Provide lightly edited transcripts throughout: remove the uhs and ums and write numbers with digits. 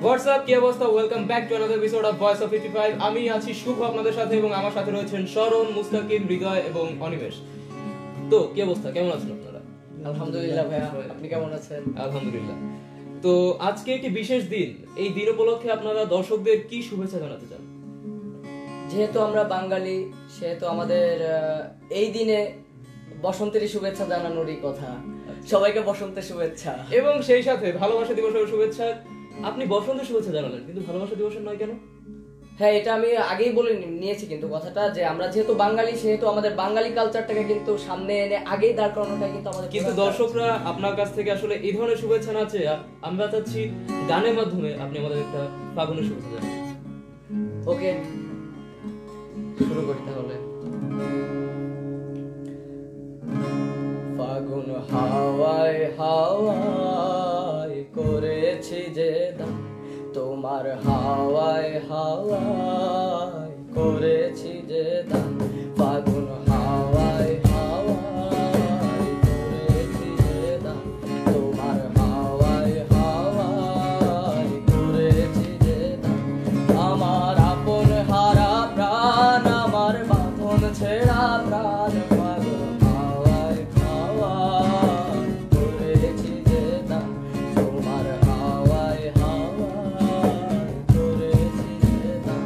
WhatsApp, কি অবস্থা? Welcome back to another episode of voice of 55। আমি আছি শুভ আপনাদের সাথে এবং আমার সাথে রয়েছেন শরণ, মুস্তাকিম, হৃদয় এবং অনিমেষ। তো কি অবস্থা, কেমন আছেন আপনারা? আলহামদুলিল্লাহ ভাইয়া, আপনি কেমন আছেন? আলহামদুলিল্লাহ। তো আজকে একটি বিশেষ দিন, এই দিন উপলক্ষে আপনারা দর্শকদের কি শুভেচ্ছা জানাতে চান? যেহেতু আমরা বাঙালি, সেহেতু আমাদের এই দিনে বসন্তের শুভেচ্ছা জানানোরই কথা। সবাইকে বসন্তের শুভেচ্ছা এবং সেই সাথে ভালোবাসা দিবসের শুভেচ্ছা। আপনি বসন্তের শুভেচ্ছা জানালেন, কিন্তু ভালোবাসা দিবসের নয় কেন? হ্যাঁ, এটা আমি আগেই বলে নিয়েছি কিন্তু কথাটা, যে আমরা যেহেতু বাঙালি, সেহেতু আমাদের বাঙালি কালচারটাকে কিন্তু সামনে এনে আগেই দাঁড় করানোটা কিন্তু আমাদের। কিন্তু দর্শকরা আপনার কাছ থেকে আসলে এই ধরনের শুভেচ্ছা না চেয়ে আমরা চাচ্ছি গানের মাধ্যমে আপনি আমাদের একটা ফাগুনের শুভেচ্ছা জানান। ওকে, শুরু করি তাহলে। ফাগুন হাওয়ায় হাওয়ায় করেছি যে দান, তোমার হাওয়ায় হাওয়ায় করেছি যে দান। ফাগুন হাওয়ায় হাওয়ায় করেছি যে দান, তোমার হাওয়ায় হাওয়ায় করেছি যে দান। আমার আপন হারা প্রাণ, আমার বাঁধন ছেঁড়া প্রাণ, ফাগুন হাওয়ায় হাওয়ায় করেছি যে দান, তোমার হাওয়ায় হাওয়ায় করেছি যে দান।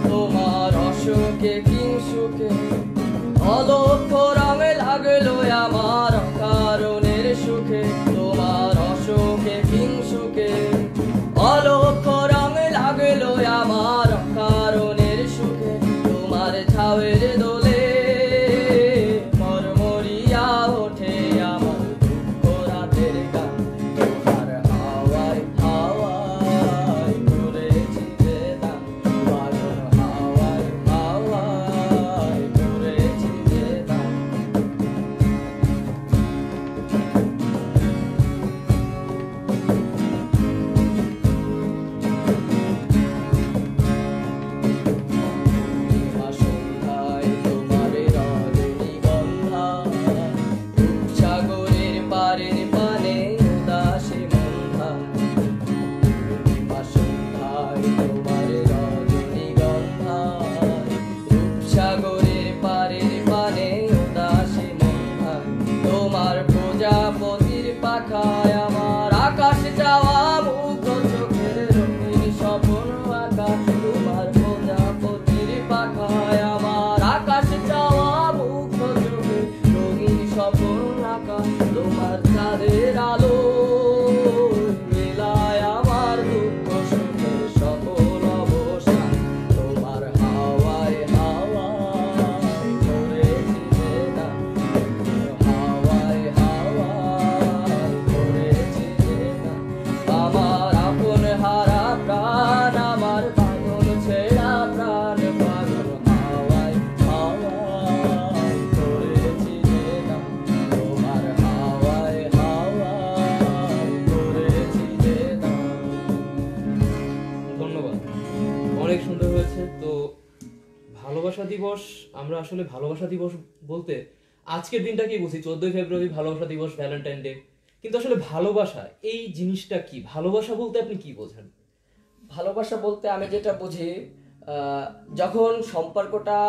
তোমার অসুখে কিংসুখে অলক্ষ রঙে লাগলো আমার কারণের সুখে। তোমার অসুখে কিংসুখে অলক্ষ রঙে লাগলো আমার কারণের সুখে। তোমার ঝাউয়ের দোলে মরমরিয়া ওঠে আমার দুঃখ রাতের গান। তোমার হাওয়ায় হাওয়ায় করেছি যে দান, ফাগুন হাওয়ায় হাওয়ায় করেছি যে দান। সন্ধ্যায় তোমার রজনীগন্ধা, রূপসাগরের পারের পানে উদাসী মন্ধা। সন্ধ্যায় তোমার রজনীগন্ধা, রূপসাগরের পারের পানে উদাসী মন্ধা। তোমার প্রজাপতির পাখায় আমার আকাশ যাওয়া মুগ্ধ চোখের রঙিন স্বপ্ন আঁকা। তোমার প্রজাপতির পাখায় আমার আকাশ যাওয়া মুগ্ধ চোখের রঙিন স্বপ্ন আঁকা। তোমার চাঁদের আলো মেলায় আমার দুঃখ সুখের সকল অবসান। তোমার হাওয়ায় হাওয়ায় করেছি যে দান, হাওয়ায় হাওয়ায় করেছি যে দান। আমার আপন হারা প্রাণ, আমার বাঁধন ছেঁড়া প্রাণ, ফাগুন হাওয়ায় হাওয়ায় করেছি যে দান, তোমার হাওয়ায় হাওয়ায় করেছি যে দান। ধন্যবাদ, অনেক সুন্দর হয়েছে। তো ভালোবাসা দিবস, আমরা আসলে ভালোবাসা দিবস বলতে আজকের দিনটা কি বুঝি? 14 ফেব্রুয়ারি ভালোবাসা দিবস, ভ্যালেন্টাইন ডে। কিন্তু আসলে ভালোবাসা এই জিনিসটা কি? ভালোবাসা বলতে আপনি কি বোঝেন? ভালোবাসা বলতে আমি যেটা বুঝি, যখন সম্পর্কটা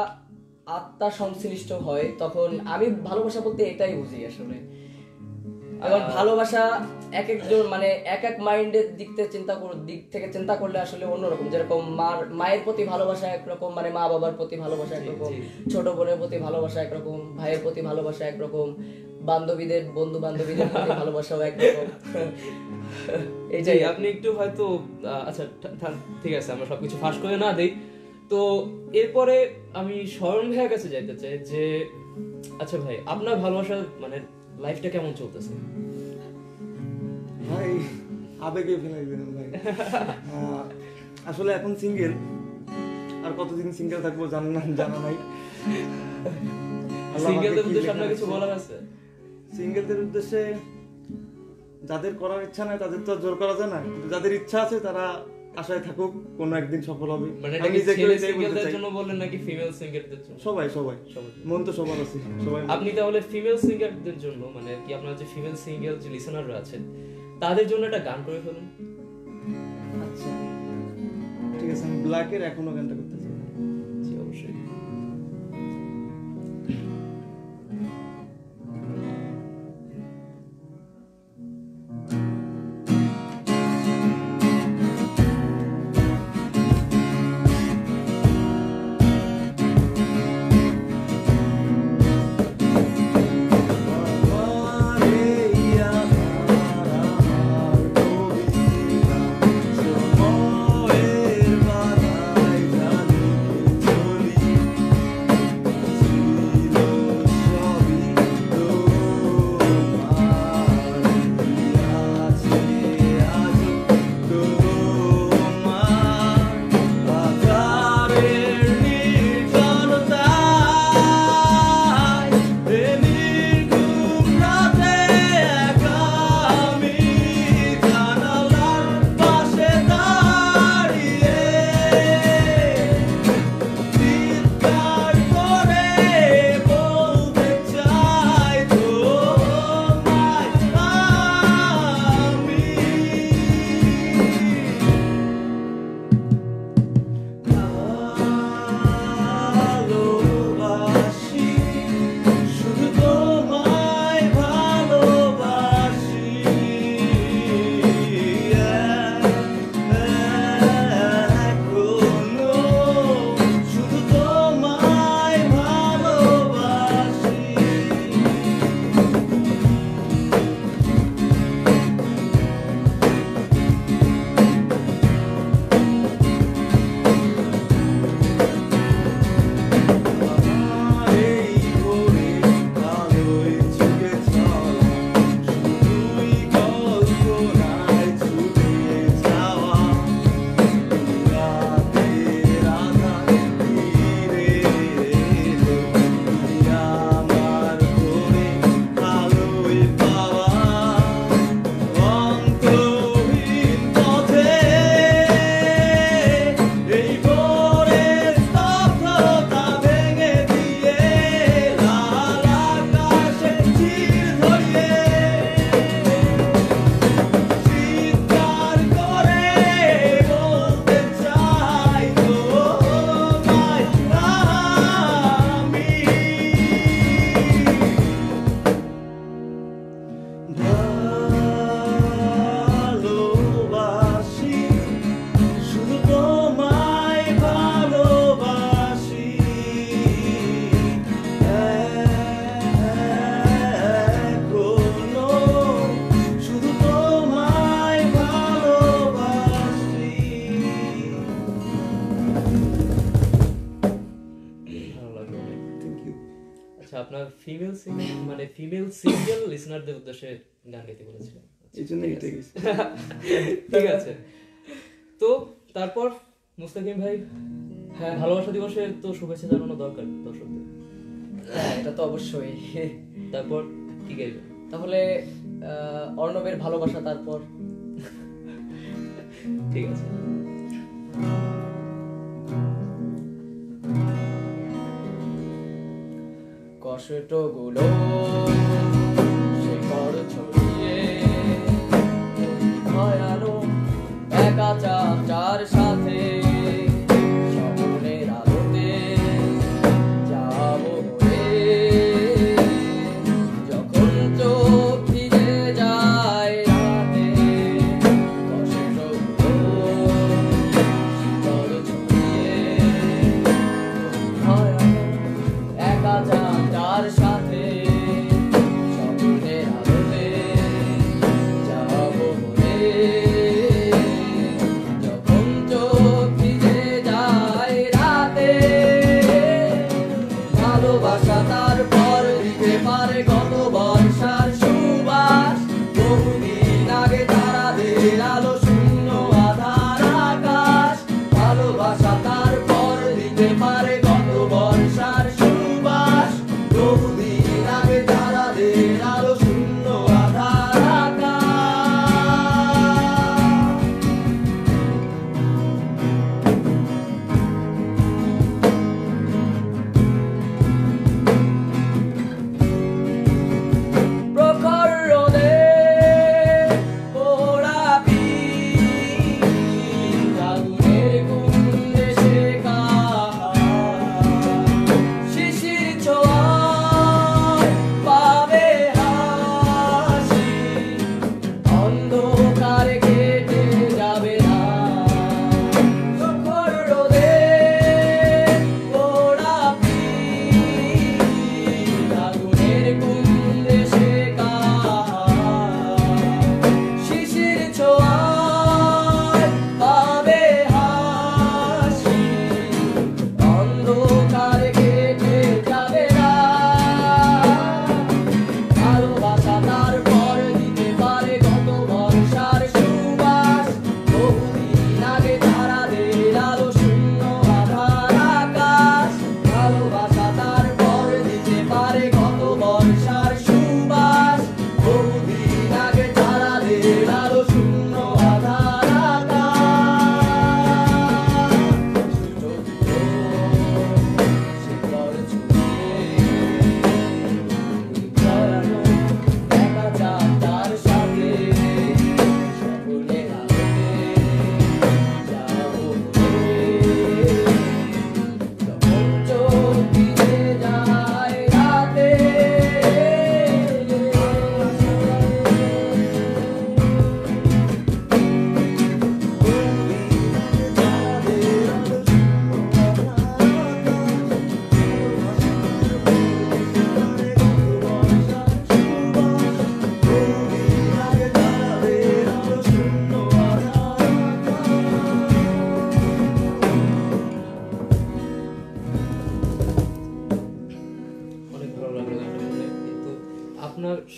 আত্মা সংশ্লিষ্ট হয়, তখন আমি ভালোবাসা বলতে এটাই বুঝি আসলে। এখন ভালোবাসা এক একজন মানে এক এক মাইন্ডের দিক থেকে চিন্তা করলে আসলে অন্যরকম। যেরকম মায়ের প্রতি ভালোবাসা একরকম, মানে মা বাবার প্রতি ভালোবাসা একরকম, ছোট বোনের প্রতি ভালোবাসা একরকম, ভাইয়ের প্রতি ভালোবাসা একরকম, বন্ধু বান্ধবীদের প্রতি ভালোবাসাও একরকম। এইটাই। আপনি একটু হয়তো আচ্ছা ঠিক আছে, আমরা সবকিছু ফাঁস করে না দেই। তো এরপরে আমি শরণ ভাইয়ের কাছে যাইতে চাই যে আচ্ছা ভাই, আপনার ভালোবাসা মানে লাইফটা কেমন চলতেছে? ভাই আবেগে ফেলে দিলেন ভাই। আসলে এখন সিঙ্গেল, আর কতদিন সিঙ্গেল থাকবো জানা নাই। সিঙ্গেলদের উদ্দেশ্যে আপনার কিছু বলার আছে? সিঙ্গেলদের উদ্দেশ্যে যাদের করার ইচ্ছা নাই তাদের তো জোর করা যায় না, কিন্তু যাদের ইচ্ছা আছে তারা আশায় থাকুক, কোনো একদিন সফল হবে। মানে আমি এটা কি নিজেকে ছেলে এটাই বলতে সিঙ্গেলদের চাই। জন্য বললেন নাকি ফিমেল সিঙ্গারদের জন্য? সবাই সবাই সবাই। মন তো সবার আছে, সবাই। আপনি তাহলে ফিমেল সিঙ্গারদের জন্য মানে কি আপনার যে ফিমেল সিঙ্গেল যে লিসেনাররা আছেন তাদের জন্য একটা গান করে ফেলুন। আচ্ছা ঠিক আছে, আমি ব্ল্যাকের এখনো গানটা করতে চাই। জি অবশ্যই। আপনার ফিমেল সিঙ্গেল মানে ফিমেল সিঙ্গেল লিসনারদের উদ্দেশ্যে গান গাইতে বলেছিলেন, এই জন্য এটা গেছে। ঠিক আছে। তো তারপর মুস্তাকিম ভাই, হ্যাঁ ভালোবাসা দিবসে তো শুভেচ্ছা জানানো দরকার দর্শকদের। হ্যাঁ এটা তো অবশ্যই। তারপর কি গাইবেন? তাহলে অর্ণবের ভালোবাসা, তারপর ঠিক আছে। কষ্টগুলো শিকড় ছড়িয়ে ভয়ানক একা চাচার সাথে স্বপ্নের আলোতে যাব বলে যখন চোখ ফিরে যায় রাতে, কষ্টগুলো শিকড় ছড়িয়ে ভয়ানক একা চাচার সাথে স্বপ্নের আলোতে যাব বলে যখন চোখ ভিজে যায় রাতে, ভালোবাসা তারপর দিতে পারে কত বর্ষার সুবাস, বহুদিন আগে তারাদের আলো শূন্য আধার আকাশ, ভালোবাসা তারপর দিতে পারে কত বর্ষার সুবাস, বহুদিন আগে তারাদের আলো শূন্য আধার আকাশ।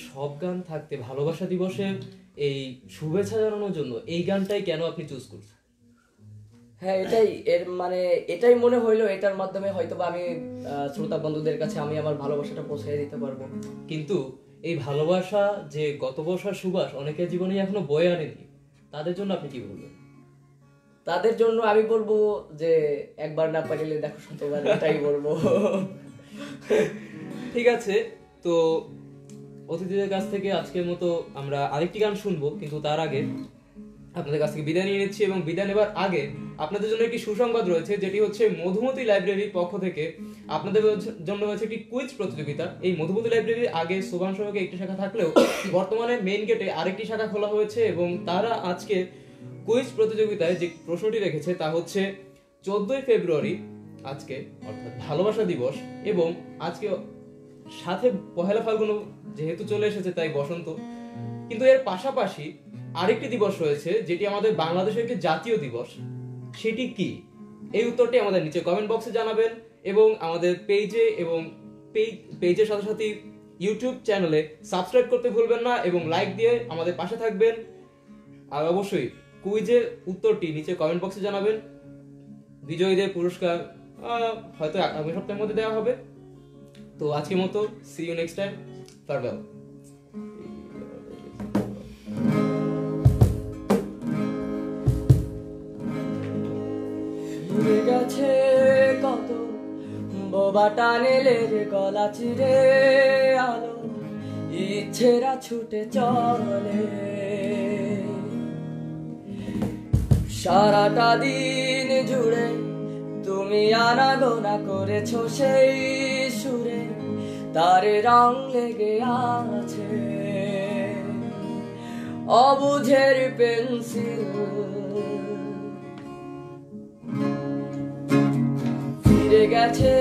সব গান থাকতে ভালোবাসা দিবসে এই শুভেচ্ছা জানানোর জন্য এই গানটাই কেন আপনি চুজ করছেন? হ্যাঁ, এটাই এর মানে এটাই মনে হইলো, এটার মাধ্যমে হয়তো বা আমি শ্রোতা বন্ধুদের কাছে আমি আমার ভালোবাসাটা পৌঁছে দিতে পারবো। কিন্তু এই ভালোবাসা যে গত বর্ষার সুবাস অনেকের জীবনে এখনো বয়ে আনেনি, তাদের জন্য আপনি কি বলবেন? তাদের জন্য আমি বলবো যে একবার না পারিলে দেখো শতবার, এটাই বলবো। ঠিক আছে, তো অতিথিদের কাছ থেকে আজকের মতো আমরা আরেকটি গান শুনবো, কিন্তু তার আগে আপনাদের কাছ থেকে বিদায় নিয়ে নিচ্ছি। এবং বিদায় নেবার আগে আপনাদের জন্য একটি সুসংবাদ রয়েছে, যেটি হচ্ছে মধুমতি লাইব্রেরির পক্ষ থেকে আপনাদের জন্য রয়েছে একটি কুইজ প্রতিযোগিতা। এই মধুমতি লাইব্রেরির আগে সোবান সড়কে একটি শাখা থাকলেও বর্তমানে মেইন গেটে আরেকটি শাখা খোলা হয়েছে, এবং তারা আজকে কুইজ প্রতিযোগিতায় যে প্রশ্নটি রেখেছে তা হচ্ছে 14ই ফেব্রুয়ারি আজকে, অর্থাৎ ভালোবাসা দিবস, এবং আজকে সাথে পহেলা ফাল্গুন যেহেতু চলে এসেছে তাই বসন্ত, কিন্তু এর পাশাপাশি আরেকটি দিবস রয়েছে যেটি আমাদের বাংলাদেশের একটি জাতীয় দিবস। সেটি কি? এই উত্তরটি আমাদের নিচে কমেন্ট বক্সে জানাবেন, এবং আমাদের পেজে এবং পেজের সাথে সাথে ইউটিউব চ্যানেলে সাবস্ক্রাইব করতে ভুলবেন না, এবং লাইক দিয়ে আমাদের পাশে থাকবেন। আর অবশ্যই কুইজের উত্তরটি নিচে কমেন্ট বক্সে জানাবেন। বিজয়ীদের পুরস্কার হয়তো আগামী সপ্তাহের মধ্যে দেওয়া হবে। তো আজকের মতো সি ইউ নেক্সট টাইম, ফারওয়েল। গেছে কত বোবা টানেলের গলা চিরে আলো, ইচ্ছেরা ছুটে চলে সারাটা দিন জুড়ে। তুমি আনাগোনা করেছো সেই সুরে, তারে রং লেগে আছে অবুঝের পেন্সিল। ফিরে গেছে